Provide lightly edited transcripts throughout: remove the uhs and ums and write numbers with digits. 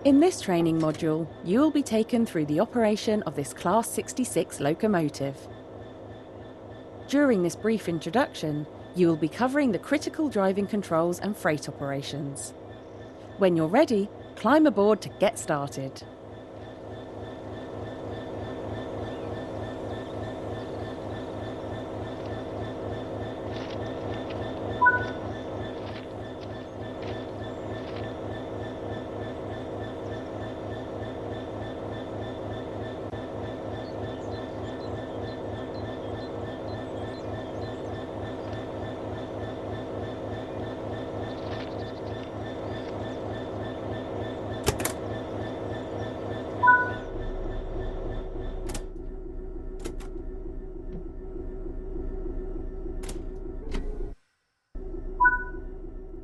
In this training module, you will be taken through the operation of this Class 66 locomotive. During this brief introduction, you will be covering the critical driving controls and freight operations. When you're ready, climb aboard to get started.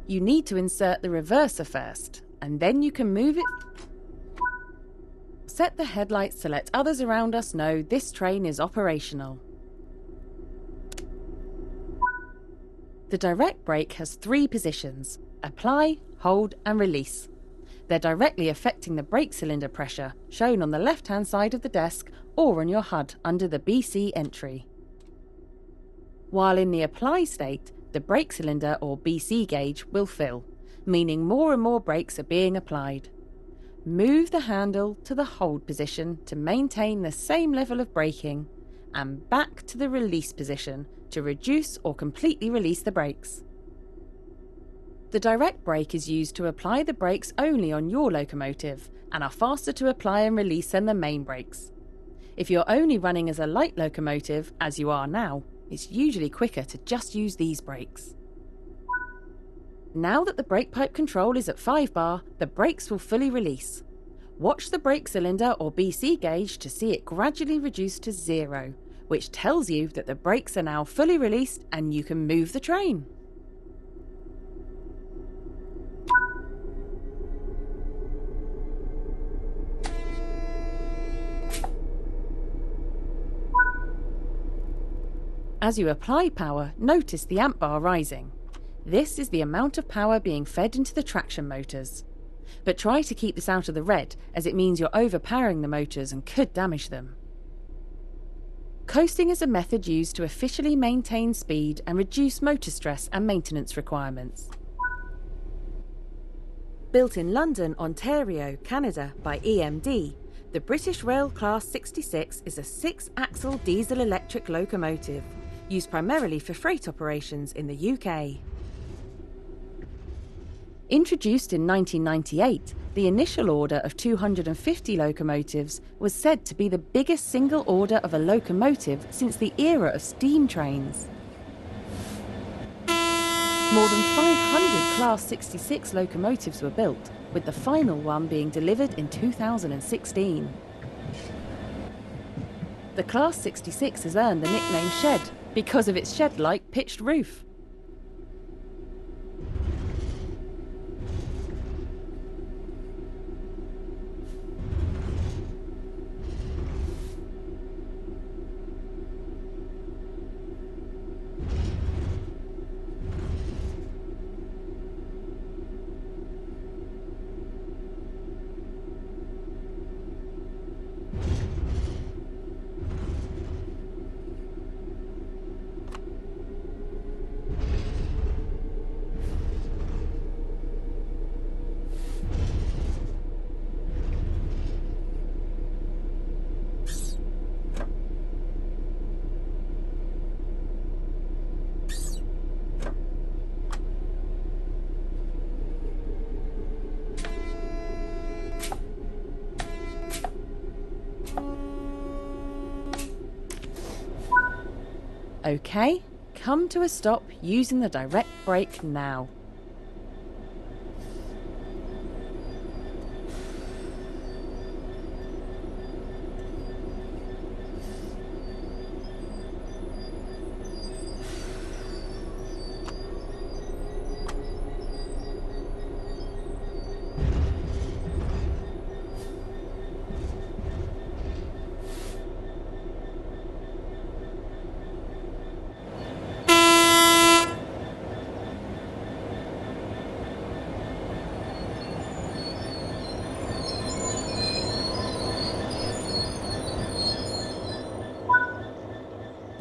You need to insert the reverser first, and then you can move it. Set the headlights to let others around us know this train is operational. The direct brake has 3 positions: apply, hold and release. They're directly affecting the brake cylinder pressure, shown on the left-hand side of the desk or on your HUD under the BC entry. While in the apply state, the brake cylinder or BC gauge will fill, meaning more and more brakes are being applied. Move the handle to the hold position to maintain the same level of braking, and back to the release position to reduce or completely release the brakes. The direct brake is used to apply the brakes only on your locomotive and are faster to apply and release than the main brakes. If you're only running as a light locomotive, as you are now, it's usually quicker to just use these brakes. Now that the brake pipe control is at 5 bar, the brakes will fully release. Watch the brake cylinder or BC gauge to see it gradually reduce to 0, which tells you that the brakes are now fully released and you can move the train. As you apply power, notice the amp bar rising. This is the amount of power being fed into the traction motors. But try to keep this out of the red, as it means you're overpowering the motors and could damage them. Coasting is a method used to officially maintain speed and reduce motor stress and maintenance requirements. Built in London, Ontario, Canada by EMD, the British Rail Class 66 is a 6-axle diesel-electric locomotive, used primarily for freight operations in the UK. Introduced in 1998, the initial order of 250 locomotives was said to be the biggest single order of a locomotive since the era of steam trains. More than 500 Class 66 locomotives were built, with the final one being delivered in 2016. The Class 66 has earned the nickname Shed because of its shed-like pitched roof. OK, come to a stop using the direct brake now.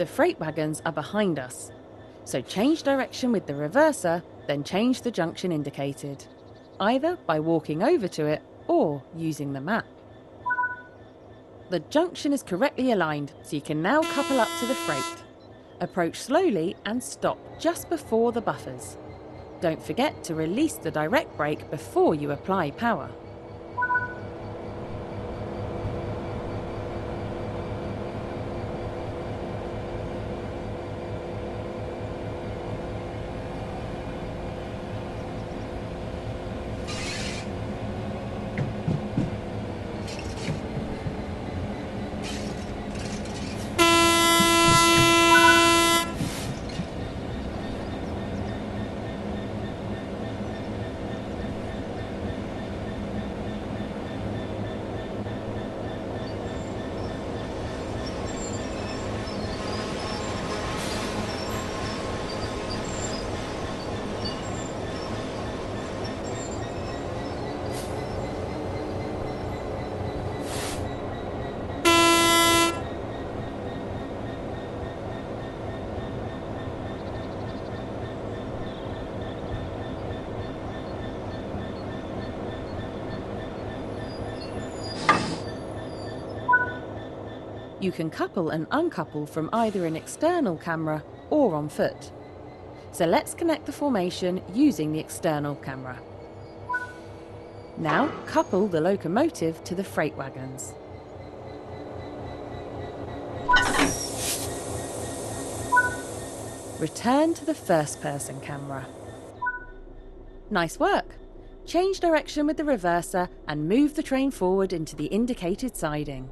The freight wagons are behind us, so change direction with the reverser, then change the junction indicated, either by walking over to it or using the map. The junction is correctly aligned, so you can now couple up to the freight. Approach slowly and stop just before the buffers. Don't forget to release the direct brake before you apply power. You can couple and uncouple from either an external camera or on foot. So let's connect the formation using the external camera. Now couple the locomotive to the freight wagons. Return to the first-person camera. Nice work! Change direction with the reverser and move the train forward into the indicated siding.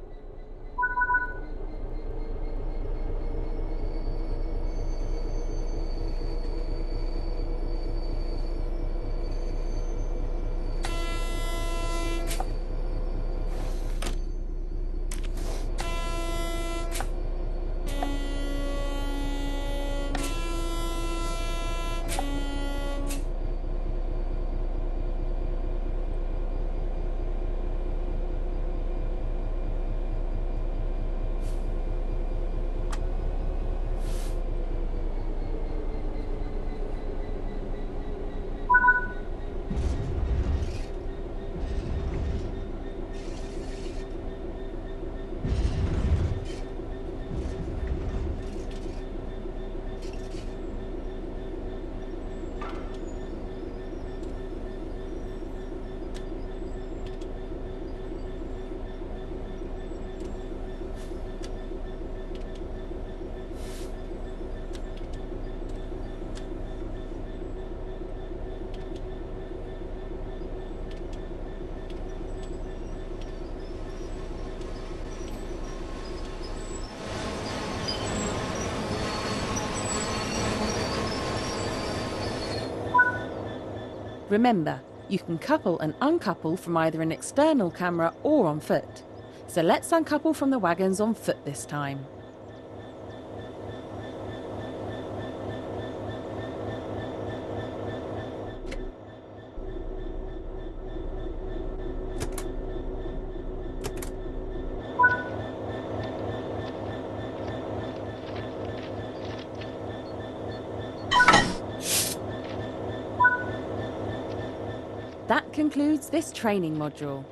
Remember, you can couple and uncouple from either an external camera or on foot. So let's uncouple from the wagons on foot this time. That concludes this training module.